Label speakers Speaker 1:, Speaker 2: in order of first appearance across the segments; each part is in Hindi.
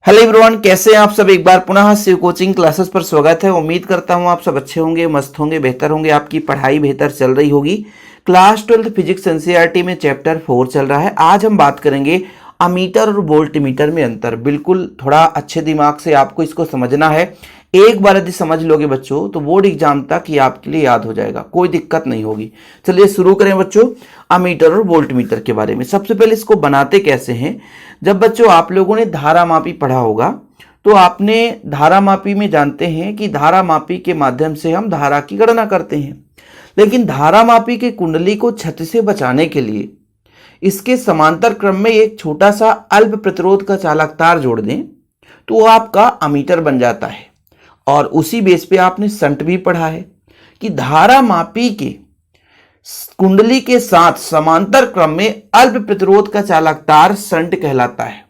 Speaker 1: हेलो एवरीवन, कैसे हैं आप सब। एक बार पुनः शिव कोचिंग क्लासेस पर स्वागत है। उम्मीद करता हूं आप सब अच्छे होंगे, मस्त होंगे, बेहतर होंगे, आपकी पढ़ाई बेहतर चल रही होगी। क्लास 12 फिजिक्स एनसीईआरटी में चैप्टर 4 चल रहा है। आज हम बात करेंगे अमीटर और वोल्ट मीटर में अंतर। बिल्कुल थोड़ा अच्छे दिमाग से आपको इसको समझना है। एक बार यदि समझ लोगे बच्चों तो बोर्ड एग्जाम तक ये आपके लिए याद हो जाएगा, कोई दिक्कत नहीं होगी। चलिए शुरू करें बच्चों अमीटर और वोल्ट मीटर के बारे में। सबसे पहले इसको बनाते कैसे हैं। जब बच्चों आप लोगों ने धारा मापी पढ़ा होगा तो आपने धारा मापी में जानते हैं कि धारा मापी के माध्यम से हम धारा की गणना करते हैं। लेकिन धारा मापी के कुंडली को क्षति से बचाने के लिए इसके समांतर क्रम में एक छोटा सा अल्प प्रतिरोध का चालक तार जोड़ दें तो वो आपका अमीटर बन जाता है। और उसी बेस पे आपने संट भी पढ़ा है कि धारा मापी के कुंडली के साथ समांतर क्रम में अल्प प्रतिरोध का चालक तार संट कहलाता है।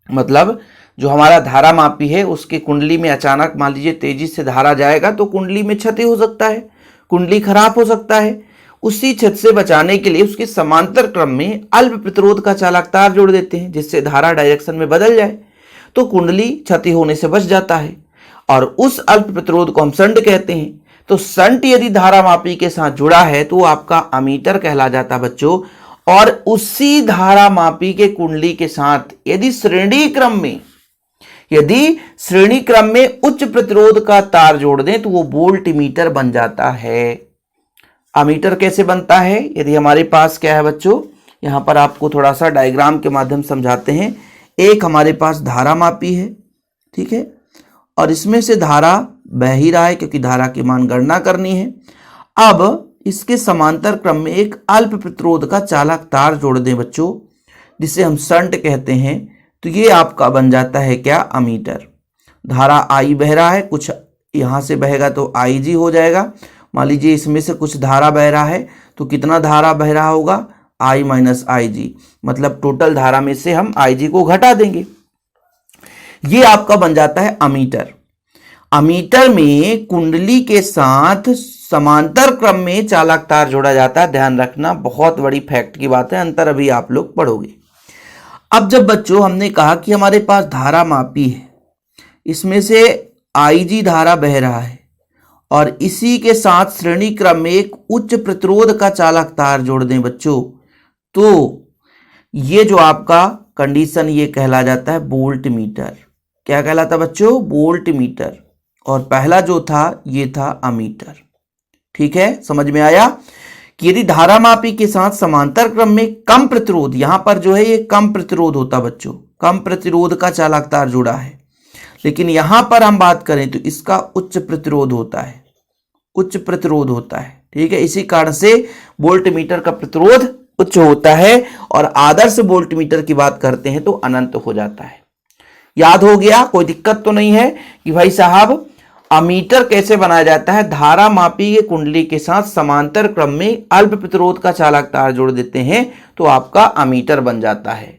Speaker 1: मतलब जो हमारा धारा मापी है उसके कुंडली में अचानक मान लीजिए तेजी से धारा जाएगा तो कुंडली में क्षति हो सकता है, कुंडली खराब हो सकता है। उसी क्षति से बचाने के लिए उसके समांतर क्रम में अल्प प्रतिरोध का चालक तार जोड़ देते हैं जिससे धारा डायरेक्शन में बदल जाए तो कुंडली क्षति होने से बच जाता है। और उस अल्प प्रतिरोध को हम संट कहते हैं। तो संट यदि धारा मापी के साथ जुड़ा है तो आपका अमीटर कहला जाता बच्चों। और उसी धारा मापी के कुंडली के साथ यदि श्रेणी क्रम में उच्च प्रतिरोध का तार जोड़ दें तो वो वोल्ट मीटर बन जाता है। अमीटर कैसे बनता है, यदि हमारे पास क्या है बच्चों, यहां पर आपको थोड़ा सा डायग्राम के माध्यम समझाते हैं। एक हमारे पास धारा मापी है, ठीक है, और इसमें से धारा बह ही रहा है क्योंकि धारा की मान गणना करनी है। अब इसके समांतर क्रम में एक अल्प प्रतिरोध का चालक तार जोड़ दें बच्चों जिसे हम संट कहते हैं तो ये आपका बन जाता है क्या, अमीटर। धारा आई बह रहा है, कुछ यहां से बहेगा तो आई जी हो जाएगा। मान लीजिए इसमें से कुछ धारा बह रहा है तो कितना धारा बह रहा होगा, आई माइनस आई जी, मतलब टोटल धारा में से हम आई जी को घटा देंगे। ये आपका बन जाता है अमीटर। अमीटर में कुंडली के साथ समांतर क्रम में चालक तार जोड़ा जाता है। ध्यान रखना, बहुत बड़ी फैक्ट की बात है, अंतर अभी आप लोग पढ़ोगे। अब जब बच्चों हमने कहा कि हमारे पास धारा मापी है, इसमें से आईजी धारा बह रहा है और इसी के साथ श्रेणी क्रम में एक उच्च प्रतिरोध का चालक तार जोड़ दें बच्चों तो ये जो आपका कंडीशन ये कहला जाता है वोल्ट मीटर। क्या कहलाता बच्चों, वोल्ट मीटर। और पहला जो था ये था अमीटर। ठीक है, समझ में आया कि यदि धारा मापी के साथ समांतर क्रम में कम प्रतिरोध, यहां पर जो है ये कम प्रतिरोध होता बच्चों, कम प्रतिरोध का चालक तार जुड़ा है। लेकिन यहां पर हम बात करें तो इसका उच्च प्रतिरोध होता है, उच्च प्रतिरोध होता है। ठीक है, इसी कारण से वोल्ट मीटर का प्रतिरोध उच्च होता है। और आदर्श वोल्ट मीटर की बात करते हैं तो अनंत हो जाता है। याद हो गया, कोई दिक्कत तो नहीं है कि भाई साहब अमीटर कैसे बनाया जाता है। धारा मापी के कुंडली के साथ समांतर क्रम में अल्प प्रतिरोध का चालक तार जोड़ देते हैं तो आपका अमीटर बन जाता है।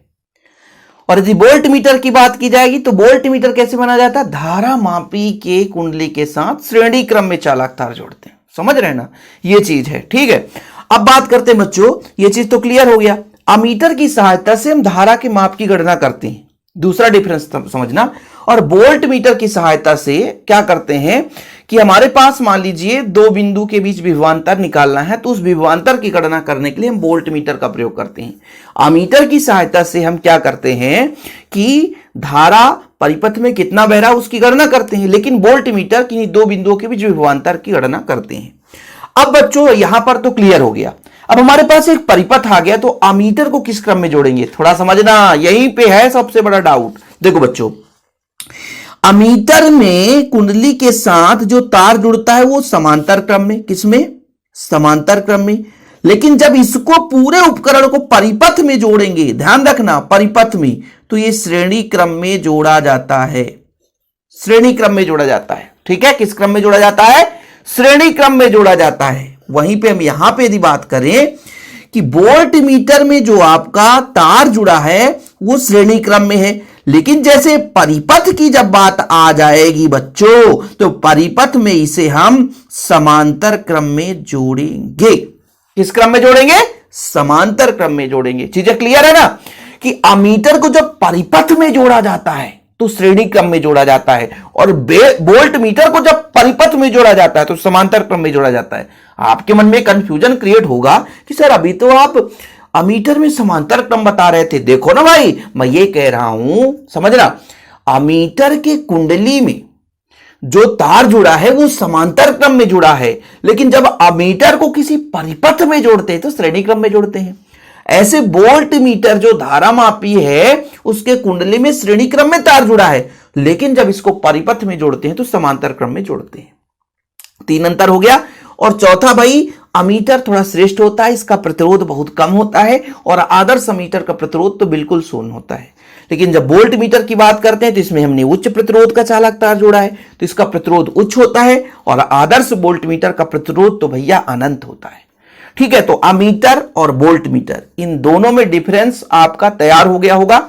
Speaker 1: और यदि वोल्ट मीटर की बात की जाएगी तो वोल्ट मीटर कैसे बनाया जाता है, धारा मापी के कुंडली के साथ श्रेणी क्रम में चालक तार जोड़ते हैं। समझ रहे हैं ना, ये चीज है। ठीक है, अब बात करते हैं बच्चों, ये चीज तो क्लियर हो गया। अमीटर की सहायता से हम धारा के माप की गणना करते हैं, दूसरा डिफरेंस समझना। और वोल्ट मीटर की सहायता से क्या करते हैं कि हमारे पास मान लीजिए दो बिंदु के बीच विभवांतर निकालना है तो उस विभवांतर की गणना करने के लिए हम वोल्ट मीटर का प्रयोग करते हैं। अमीटर की सहायता से हम क्या करते हैं कि धारा परिपथ में कितना बह रहा है उसकी गणना करते हैं, लेकिन वोल्ट मीटर किन्हीं दो बिंदुओं के बीच विभवांतर की गणना करते हैं। अब बच्चों यहां पर तो क्लियर हो गया। अब हमारे पास एक परिपथ आ गया तो अमीटर को किस क्रम में जोड़ेंगे, थोड़ा समझना, यहीं पे है सबसे बड़ा डाउट। देखो बच्चों, अमीटर में कुंडली के साथ जो तार जुड़ता है वो समांतर क्रम में, किसमें, समांतर क्रम में। लेकिन जब इसको पूरे उपकरण को परिपथ में जोड़ेंगे, ध्यान रखना परिपथ में, तो ये श्रेणी क्रम में जोड़ा जाता है, श्रेणी क्रम में जोड़ा जाता है। ठीक है, किस क्रम में जोड़ा जाता है, श्रेणी क्रम में जोड़ा जाता है। वहीं पे हम यहां पे यदि बात करें कि वोल्ट मीटर में जो आपका तार जुड़ा है वो श्रेणी क्रम में है, लेकिन जैसे परिपथ की जब बात आ जाएगी बच्चों तो परिपथ में इसे हम समांतर क्रम में जोड़ेंगे। किस क्रम में जोड़ेंगे, समांतर क्रम में जोड़ेंगे। चीजें क्लियर है ना कि अमीटर को जब परिपथ में जोड़ा जाता है तो श्रेणी क्रम में जोड़ा जाता है, और वोल्ट मीटर को जब परिपथ में जोड़ा जाता है तो समांतर क्रम में जोड़ा जाता है। आपके मन में कंफ्यूजन क्रिएट होगा कि सर अभी तो आप अमीटर में समांतर क्रम बता रहे थे। देखो ना भाई, मैं ये कह रहा हूं, समझना, अमीटर के कुंडली में जो तार जुड़ा है वो समांतर क्रम में जुड़ा है, लेकिन जब अमीटर को किसी परिपथ में जोड़ते हैं तो श्रेणी क्रम में जोड़ते हैं। ऐसे वोल्ट मीटर जो धारा मापी है उसके कुंडली में श्रेणी क्रम में तार जुड़ा है, लेकिन जब इसको परिपथ में जोड़ते हैं तो समांतर क्रम में जोड़ते हैं। 3 अंतर हो गया। और चौथा भाई, अमीटर थोड़ा श्रेष्ठ होता है, इसका प्रतिरोध बहुत कम होता है, और आदर्श अमीटर का प्रतिरोध तो बिल्कुल शून्य होता है। लेकिन जब वोल्ट मीटर की बात करते हैं तो इसमें हमने उच्च प्रतिरोध का चालक तार जोड़ा है, तो इसका प्रतिरोध उच्च होता है, और आदर्श वोल्ट मीटर का प्रतिरोध तो भैया अनंत होता है। ठीक है, तो अमीटर और वोल्ट मीटर इन दोनों में डिफरेंस आपका तैयार हो गया होगा।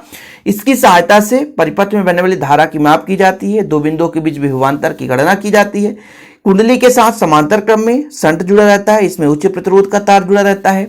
Speaker 1: इसकी सहायता से परिपथ में बहने वाली धारा की माप की जाती है, दो बिंदुओं के बीच विभवांतर की गणना की जाती है। कुंडली के साथ समांतर क्रम में शंट जुड़ा रहता है, इसमें उच्च प्रतिरोध का तार जुड़ा रहता है।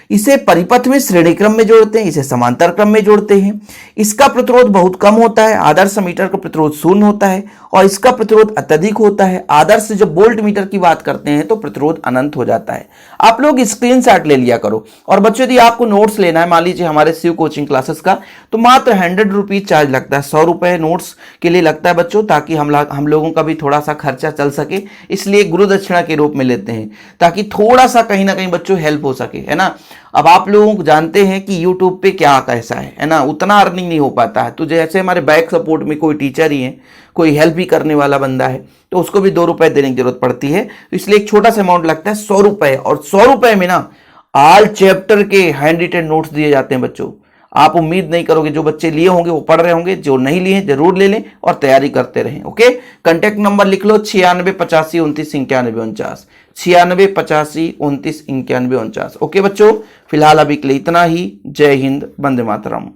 Speaker 1: इसे परिपथ में श्रेणी क्रम में जोड़ते हैं, इसे समांतर क्रम में जोड़ते हैं। इसका प्रतिरोध बहुत कम होता है, आदर्श मीटर का प्रतिरोध शून्य होता है, और इसका प्रतिरोध अत्यधिक होता है। आदर्श जब वोल्ट मीटर की बात करते हैं तो प्रतिरोध अनंत हो जाता है। आप लोग स्क्रीनशॉट ले लिया करो। और बच्चों, यदि आपको नोट्स लेना है, मान लीजिए हमारे शिव कोचिंग क्लासेस का, तो मात्र 100 रुपीज चार्ज लगता है, 100 रुपए नोट्स के लिए लगता है बच्चों, ताकि हम लोगों का भी थोड़ा सा खर्चा चल सके, इसलिए गुरु दक्षिणा के रूप में लेते हैं, ताकि थोड़ा सा कहीं ना कहीं बच्चों हेल्प हो सके, है ना। अब आप लोगों को जानते हैं कि YouTube पे क्या कैसा है ना, उतना अर्निंग नहीं हो पाता है। तो जैसे हमारे बैक सपोर्ट में कोई टीचर ही है, कोई हेल्प भी करने वाला बंदा है, तो उसको भी 2 रुपए देने की जरूरत पड़ती है, तो इसलिए एक छोटा सा अमाउंट लगता है 100 रुपए। और 100 रुपए में ना ऑल चैप्टर के हैंड रिटेन नोट्स दिए जाते हैं बच्चों। आप उम्मीद नहीं करोगे, जो बच्चे लिए होंगे वो पढ़ रहे होंगे, जो नहीं लिए जरूर ले लें और तैयारी करते रहें। ओके, कांटेक्ट नंबर लिख लो 96 85 29 91 49, 96 85 29 91 49। ओके बच्चों, फिलहाल अभी के लिए इतना ही। जय हिंद, वंदे मातरम।